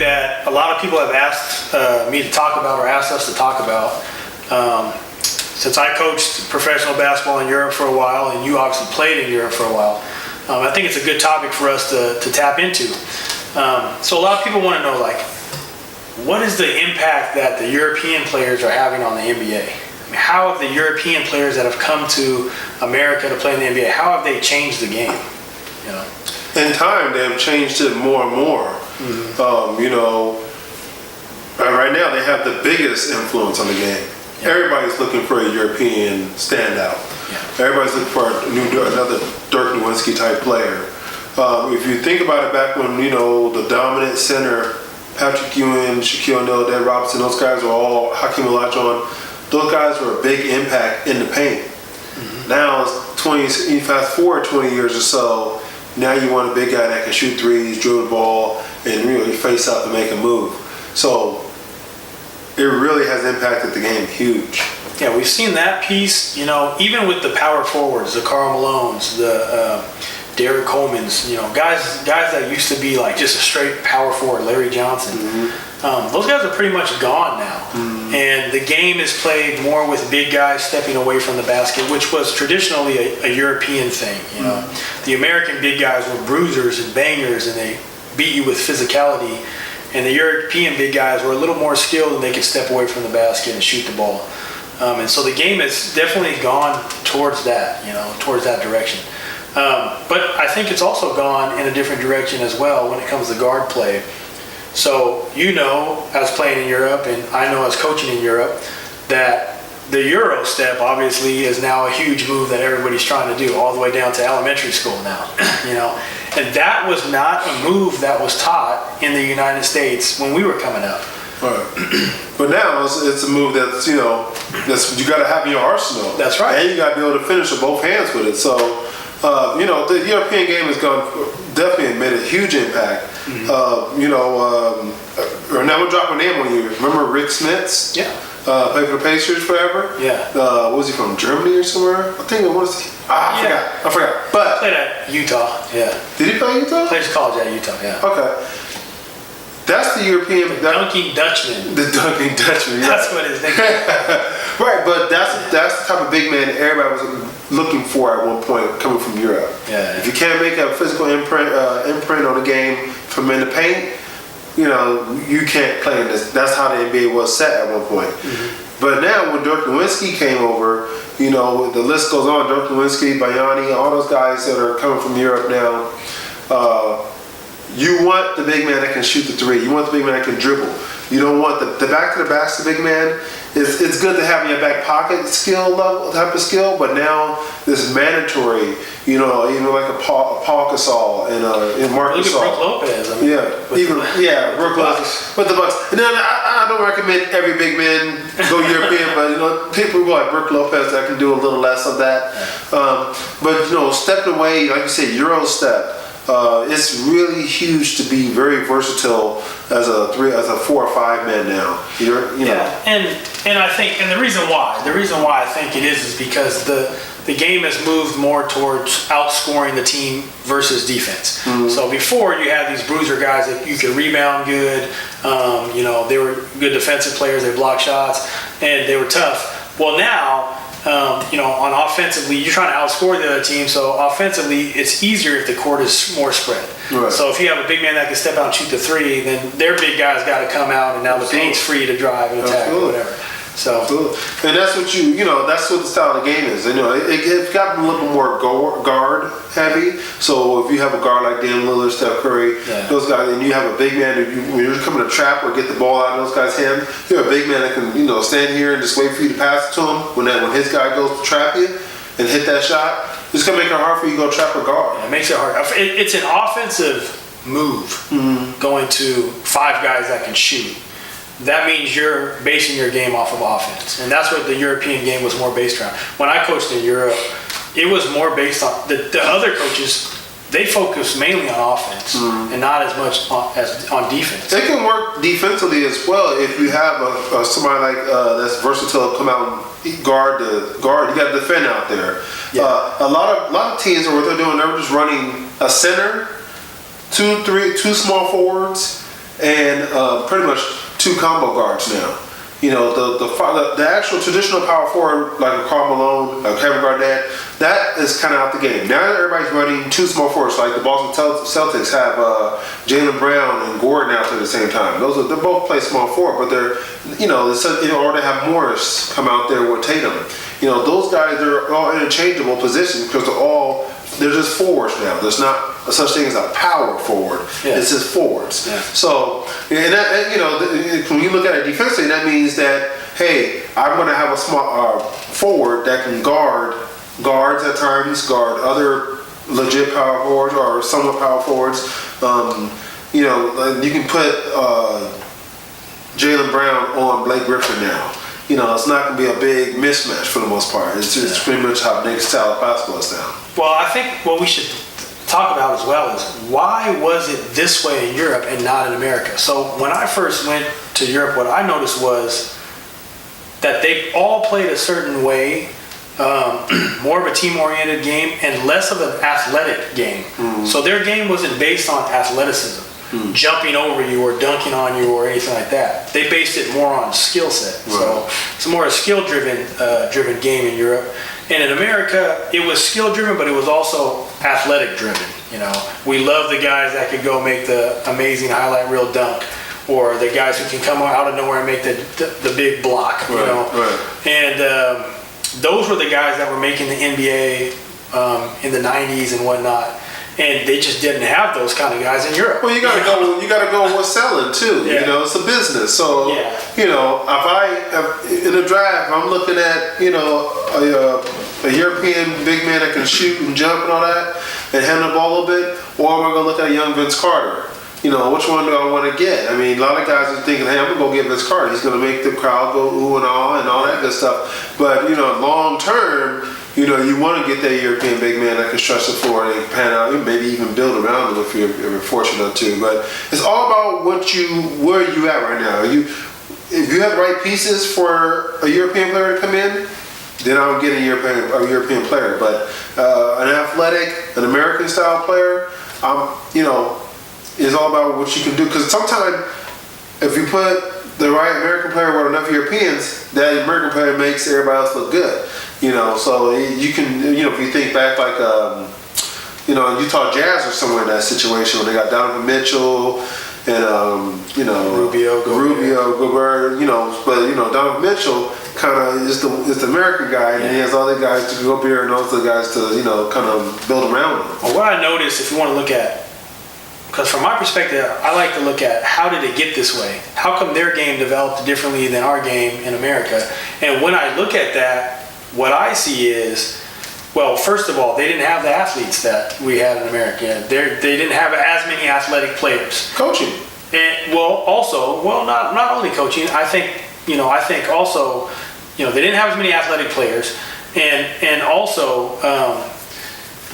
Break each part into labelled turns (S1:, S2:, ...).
S1: that a lot of people have asked me to talk about or asked us to talk about. Since I coached professional basketball in Europe for a while, and you obviously played in Europe for a while, I think it's a good topic for us to tap into. So a lot of people want to know, like, what is the impact that the European players are having on the NBA? I mean, how have the European players that have come to America to play in the NBA, how have they changed the game? You know,
S2: in time, they've changed it more and more. Mm-hmm. Right now they have the biggest influence on the game. Yeah. Everybody's looking for a European standout. Yeah. Everybody's looking for another Dirk Nowitzki type player. If you think about it, back when the dominant center, Patrick Ewing, Shaquille O'Neal, Dad Robinson, those guys were all Hakeem Olajuwon. Those guys were a big impact in the paint. Mm-hmm. Now you fast forward 20 years or so. Now you want a big guy that can shoot threes, dribble the ball, and really face up and make a move. So it really has impacted the game huge.
S1: Yeah, we've seen that piece, even with the power forwards, the Karl Malones, the Derek Coleman's, guys that used to be like just a straight power forward, Larry Johnson. Mm-hmm. Those guys are pretty much gone now. Mm-hmm. And the game is played more with big guys stepping away from the basket, which was traditionally a European thing. Mm-hmm. The American big guys were bruisers and bangers, and they beat you with physicality. And the European big guys were a little more skilled, and they could step away from the basket and shoot the ball. And so the game has definitely gone towards that, towards that direction. But I think it's also gone in a different direction as well when it comes to guard play. So as playing in Europe, and I know as coaching in Europe, that the Euro step obviously is now a huge move that everybody's trying to do, all the way down to elementary school now. And that was not a move that was taught in the United States when we were coming up.
S2: Right. But now it's a move that's you got to have in your arsenal.
S1: That's right.
S2: And you got to be able to finish with both hands with it. So the European game has definitely made a huge impact. Mm-hmm. Now we'll drop a name on you. Remember Rick Smits?
S1: Yeah.
S2: Played for the Pacers forever.
S1: Yeah.
S2: Was he from Germany or somewhere? I think it was. I forgot. But
S1: played at Utah. Yeah.
S2: Did he play Utah?
S1: Played college at Utah. Yeah.
S2: Okay. That's the European.
S1: Dunking Dutchman.
S2: The Dunking Dutchman. Yeah.
S1: That's what his name is.
S2: Right, but that's the type of big man everybody was looking for at one point coming from Europe.
S1: Yeah.
S2: If you can't make a physical imprint on the game from in the paint, you can't play in this. That's how the NBA was set at one point. Mm-hmm. But now when Dirk Nowitzki came over, the list goes on. Dirk Nowitzki, Bayani, all those guys that are coming from Europe now. You want the big man that can shoot the three. You want the big man that can dribble. You don't want the back to the basket big man. It's good to have in your back pocket skill level type of skill, but now this is mandatory. Even like a Paul Gasol and Marc Gasol.
S1: Look at Brook Lopez.
S2: Brook Lopez with the Bucks. And then I don't recommend every big man go European, but people like Brook Lopez that can do a little less of that. But stepping away, like you said, Euro step. It's really huge to be very versatile as a 4 or 5 man now.
S1: Yeah, and I think, and the reason why I think it is because the game has moved more towards outscoring the team versus defense. Mm-hmm. So before you had these bruiser guys that you could rebound good, they were good defensive players, they blocked shots, and they were tough. Well, now. On offensively, you're trying to outscore the other team. So offensively, it's easier if the court is more spread. Right. So if you have a big man that can step out and shoot the three, then their big guy's got to come out, and now the paint's free to drive and attack or whatever. So,
S2: and that's what that's what the style of the game is. It's gotten a little bit more guard heavy. So if you have a guard like Dan Lillard, Steph Curry, those guys, and you have a big man when you're coming to trap or get the ball out of those guys' hands, you have a big man that can stand here and just wait for you to pass it to him when his guy goes to trap you and hit that shot. It's gonna make it hard for you to go trap a guard.
S1: Yeah, it makes it hard. It's an offensive move going to 5 guys that can shoot. That means you're basing your game off of offense. And that's what the European game was more based around. When I coached in Europe, it was more based on the other coaches. They focus mainly on offense and not as much as on defense.
S2: It can work defensively as well if you have somebody like that's versatile come out and guard. You got a defender out there. Yeah. A lot of teams are what they're doing. They're just running a center, two small forwards, and pretty much 2 combo guards now. You know, the actual traditional power forward, like a Karl Malone, like Kevin Garnett, that is kind of out the game. Now everybody's running 2 small forwards, like the Boston Celtics have Jaylen Brown and Gordon out there at the same time. They both play small forward, but they're, you know, or they have Morris come out there with Tatum. You know, those guys are all interchangeable positions because they're just forwards now. There's not such thing as a power forward. Yeah. It's just forwards. Yeah. So, and you know, when you look at it defensively, that means that, hey, I'm going to have a small forward that can guards at times, guard other legit power forwards or somewhat power forwards. You know, you can put Jaylen Brown on Blake Griffin now. You know, it's not going to be a big mismatch for the most part. It's pretty much how Nick's style of basketball is now.
S1: Well, I think what we should talk about as well is why was it this way in Europe and not in America? So when I first went to Europe, what I noticed was that they all played a certain way, more of a team-oriented game and less of an athletic game. Mm-hmm. So their game wasn't based on athleticism. Jumping over you or dunking on you or anything like that. They based it more on skill set. Right. So it's more a skill-driven driven game in Europe. And in America, it was skill-driven, but it was also athletic-driven. You know, we love the guys that could go make the amazing highlight reel dunk, or the guys who can come out of nowhere and make the big block. You know,
S2: right.
S1: And those were the guys that were making the NBA in the '90s and whatnot. And they just didn't have those kind of guys in Europe.
S2: Well, you gotta go with selling too. Yeah. You know, it's a business. So you know, if in a draft, I'm looking at, you know, a European big man that can shoot and jump and all that, and handle the ball a little bit, or am I gonna look at a young Vince Carter? You know, which one do I want to get? I mean, a lot of guys are thinking, hey, I'm gonna go get Vince Carter. He's gonna make the crowd go ooh and all that good stuff. But you know, long term, you know, you want to get that European big man that can stretch the floor and pan out, maybe even build around him if you're fortunate to. But it's all about where you at right now. If you have the right pieces for a European player to come in, then I would get a European player. But an athletic, an American style player, you know, is all about what you can do. Because sometimes if you put the right American player with enough Europeans, that American player makes everybody else look good. You know, so you can, you know, if you think back like, you know, Utah Jazz or somewhere in that situation when they got Donovan Mitchell and, you know, Rubio, Gobert, you know, but, you know, Donovan Mitchell kind of is the American guy, and he has all the guys to go up here and all the guys to, you know, kind of build around him.
S1: Well, what I noticed, if you want to look at, because from my perspective, I like to look at how did it get this way? How come their game developed differently than our game in America? And when I look at that, what I see is, well, first of all, they didn't have the athletes that we had in America. They didn't have as many athletic players.
S2: Coaching.
S1: And not only coaching. I think also, you know, they didn't have as many athletic players, and also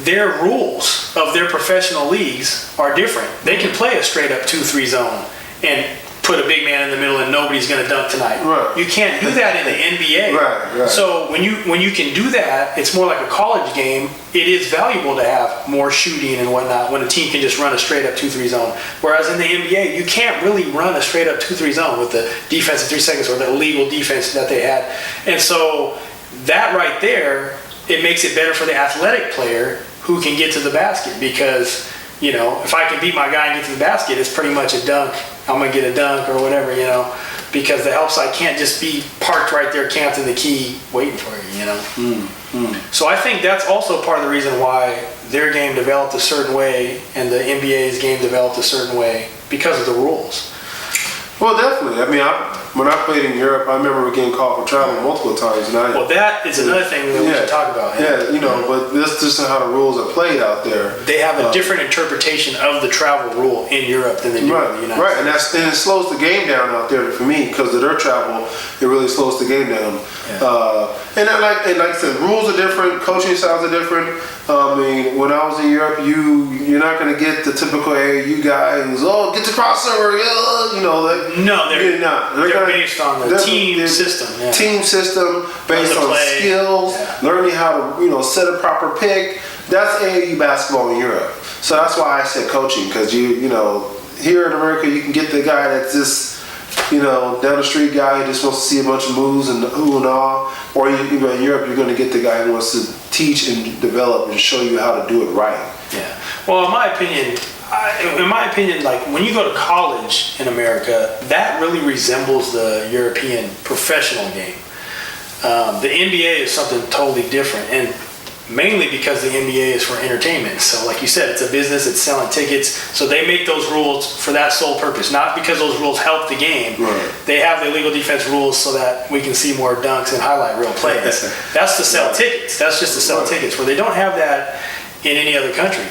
S1: their rules of their professional leagues are different. They can play a straight up 2-3 zone and put a big man in the middle and nobody's going to dunk tonight.
S2: Right.
S1: You can't do that in the NBA.
S2: Right.
S1: So when you can do that, it's more like a college game. It is valuable to have more shooting and whatnot when a team can just run a straight up 2-3 zone. Whereas in the NBA, you can't really run a straight up 2-3 zone with the defense in 3 seconds or the illegal defense that they had. And so that right there, it makes it better for the athletic player who can get to the basket, because, you know, if I can beat my guy and get to the basket, it's pretty much a dunk. I'm going to get a dunk or whatever, you know, because the help side can't just be parked right there, camped in the key, waiting for you, you know. So I think that's also part of the reason why their game developed a certain way and the NBA's game developed a certain way, because of the rules.
S2: Well, definitely. I mean, when I played in Europe, I remember getting called for travel multiple times.
S1: Well, that is another thing that we should talk about.
S2: Yeah, you know, but that's just how the rules are played out there.
S1: They have a different interpretation of the travel rule in Europe than they do in the United States.
S2: And it slows the game down out there for me, because of their travel. It really slows the game down. Yeah. And like I said, rules are different, coaching styles are different. I mean, when I was in Europe, you're not going to get the typical AAU guy who's, get the crossover, you know, like,
S1: no, they're
S2: not.
S1: They're based on the team system. Yeah.
S2: Team system based on skills, learning how to, you know, set a proper pick. That's AAU basketball in Europe. So that's why I said coaching, because you know, here in America, you can get the guy that's just, down the street guy who just wants to see a bunch of moves and ooh and ah. Or in Europe, you're going to get the guy who wants to teach and develop and show you how to do it right.
S1: Yeah. Well, in my opinion, like when you go to college in America, that really resembles the European professional game. The NBA is something totally different, and mainly because the NBA is for entertainment. So like you said, it's a business, it's selling tickets. So they make those rules for that sole purpose, not because those rules help the game.
S2: Right.
S1: They have the illegal defense rules so that we can see more dunks and highlight real plays. That's to sell tickets. That's just to sell tickets, where they don't have that in any other country.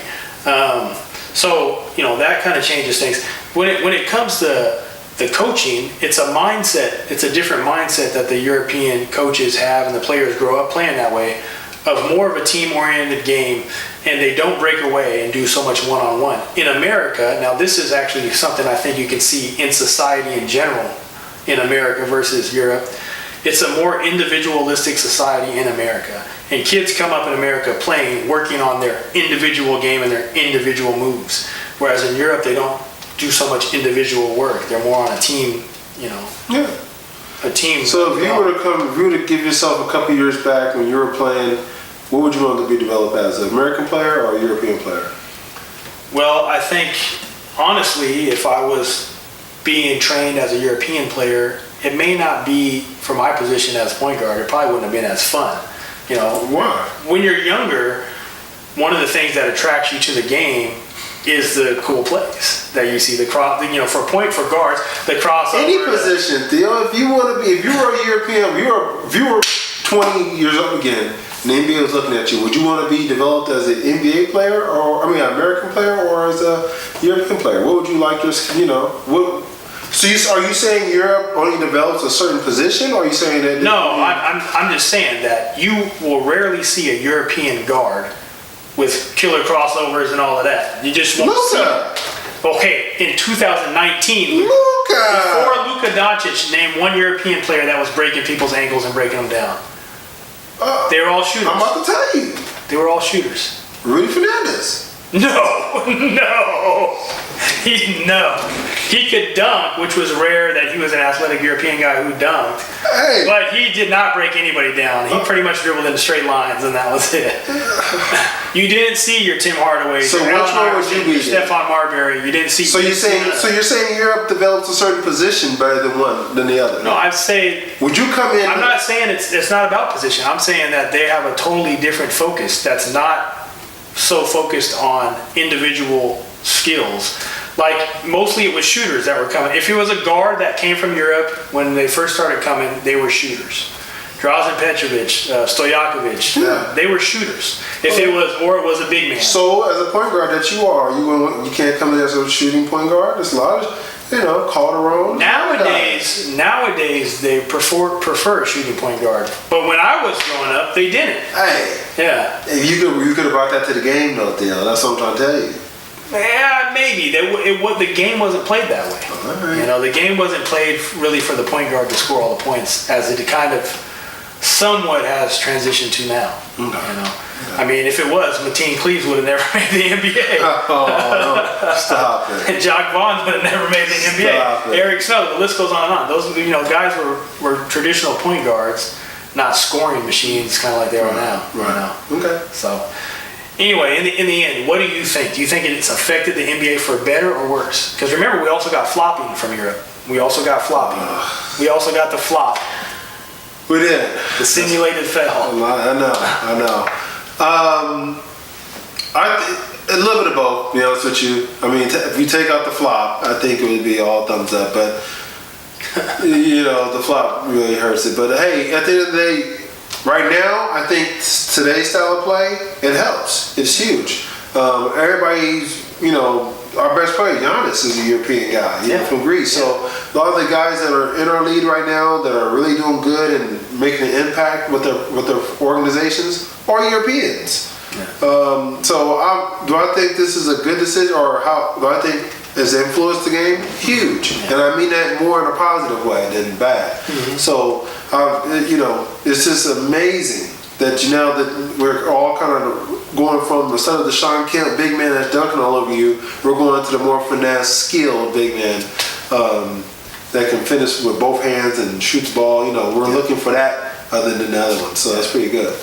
S1: So, that kind of changes things. When it comes to the coaching, it's a mindset. It's a different mindset that the European coaches have, and the players grow up playing that way, of more of a team-oriented game, and they don't break away and do so much one-on-one. In America, now this is actually something I think you can see in society in general in America versus Europe. It's a more individualistic society in America. And kids come up in America playing, working on their individual game and their individual moves. Whereas in Europe, they don't do so much individual work. They're more on a team,
S2: Yeah.
S1: a team.
S2: So if you were to give yourself a couple years back when you were playing, what would you want to be developed as, an American player or a European player?
S1: Well, I think, honestly, if I was being trained as a European player, it may not be for my position as point guard. It probably wouldn't have been as fun.
S2: Why?
S1: When you're younger, one of the things that attracts you to the game is the cool plays that you see. For guards, the crossover.
S2: Any position, Theo. If you were a European, if you were 20 years old again, and the NBA was looking at you, would you want to be developed as an NBA player, an American player, or as a European player? What would you like your, So are you saying Europe only develops a certain position, or are you saying that?
S1: No, I'm just saying that you will rarely see a European guard with killer crossovers and all of that. You just won't see it. Okay, in 2019, before Luka Doncic, named one European player that was breaking people's ankles and breaking them down. They were all shooters.
S2: I'm about to tell you.
S1: They were all shooters.
S2: Rudy Fernandez.
S1: No. He could dunk, which was rare that he was an athletic European guy who dunked.
S2: Hey.
S1: But he did not break anybody down. He pretty much dribbled into straight lines, and that was it. You didn't see your Tim Hardaway.
S2: So which one would you be?
S1: Stephon Marbury. You didn't see.
S2: So you're saying Europe develops a certain position better than the other?
S1: No, I'd say.
S2: Would you come in?
S1: I'm not saying it's not about position. I'm saying that they have a totally different focus. That's not so focused on individual skills. Like, mostly it was shooters that were coming. If it was a guard that came from Europe, when they first started coming, they were shooters. Drazen Petrovic, Stojakovic, they were shooters. If it was a big man.
S2: So, as a point guard that you can't come in as a shooting point guard. There's a lot of, Calderon.
S1: Nowadays they prefer a shooting point guard. But when I was growing up, they didn't.
S2: Hey.
S1: Yeah.
S2: You could have brought that to the game, though, Theo. That's what I'm trying to tell you.
S1: Yeah, maybe. The game wasn't played that way.
S2: Right.
S1: The game wasn't played really for the point guard to score all the points, as it kind of somewhat has transitioned to now. I mean, if it was, Mateen Cleaves would have never made the NBA.
S2: Oh, no. Stop it.
S1: And Jock Vaughn would have never made the NBA.
S2: Stop it.
S1: Eric Snow, the list goes on and on. Those guys were traditional point guards, not scoring machines, kind of like they are now.
S2: Right. Okay.
S1: So, anyway, in the end, what do you think? Do you think it's affected the NBA for better or worse? Because remember, we also got flopping from Europe. We also got flopping. We also got the flop.
S2: We did.
S1: The simulated foul.
S2: I know. A little bit of both, to be honest with you. I mean, if you take out the flop, I think it would be all thumbs up. But, the flop really hurts it. But, hey, at the end of the day, right now, I think today's style of play, it helps. It's huge. Everybody's, our best player, Giannis, is a European guy, from Greece. So a lot of the guys that are in our league right now that are really doing good and making an impact with their organizations are Europeans.
S1: Yeah.
S2: Do I think this is a good decision, or how do I think has influenced the game? Huge. Yeah. And I mean that more in a positive way than bad. Mm-hmm. So, it's just amazing that now that we're all kind of going from the son of the Sean Kemp big man that's dunking all over you, we're going to the more finesse, skilled big man that can finish with both hands and shoot the ball. We're looking for that other than the other one. So that's pretty good.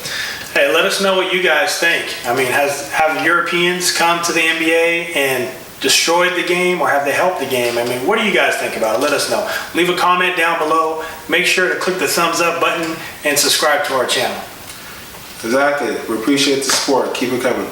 S1: Hey, let us know what you guys think. I mean, have Europeans come to the NBA and destroyed the game, or have they helped the game? I mean, what do you guys think about it? Let us know. Leave a comment down below. Make sure to click the thumbs up button and subscribe to our channel.
S2: Exactly. We appreciate the support. Keep it coming.